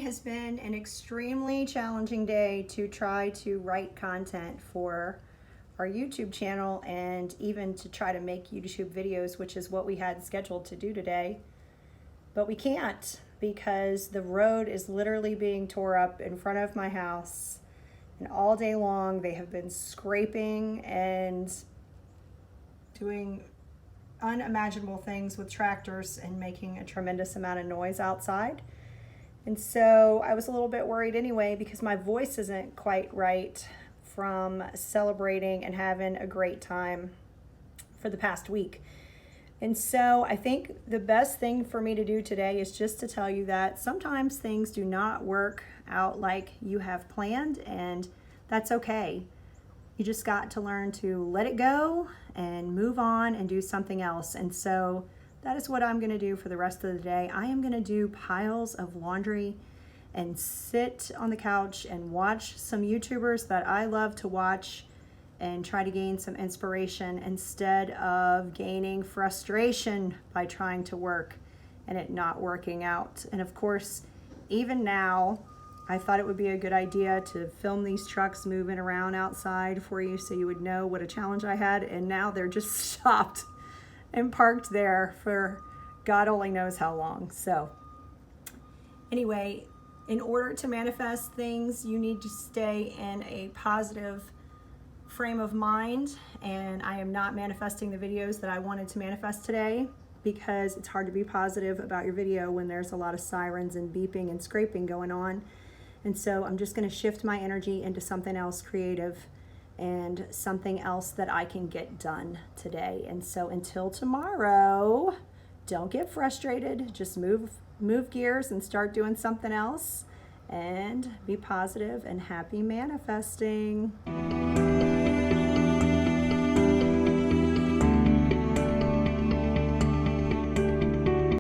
has been an extremely challenging day to try to write content for our YouTube channel and even to try to make YouTube videos, which is what we had scheduled to do today. But we can't because the road is literally being tore up in front of my house. And all day long they have been scraping and doing unimaginable things with tractors and making a tremendous amount of noise outside. And so I was a little bit worried anyway because my voice isn't quite right from celebrating and having a great time for the past week. And so I think the best thing for me to do today is just to tell you that sometimes things do not work out like you have planned, and that's okay. You just got to learn to let it go and move on and do something else. And so that is what I'm going to do for the rest of the day. I am going to do piles of laundry and sit on the couch and watch some YouTubers that I love to watch and try to gain some inspiration instead of gaining frustration by trying to work and it not working out. And of course, even now, I thought it would be a good idea to film these trucks moving around outside for you so you would know what a challenge I had. And now they're just stopped and parked there for God only knows how long. So anyway, in order to manifest things, you need to stay in a positive frame of mind. And I am not manifesting the videos that I wanted to manifest today because it's hard to be positive about your video when there's a lot of sirens and beeping and scraping going on. And so I'm just going to shift my energy into something else creative and something else that I can get done today. And so until tomorrow, don't get frustrated. Just move gears and start doing something else and be positive and happy manifesting.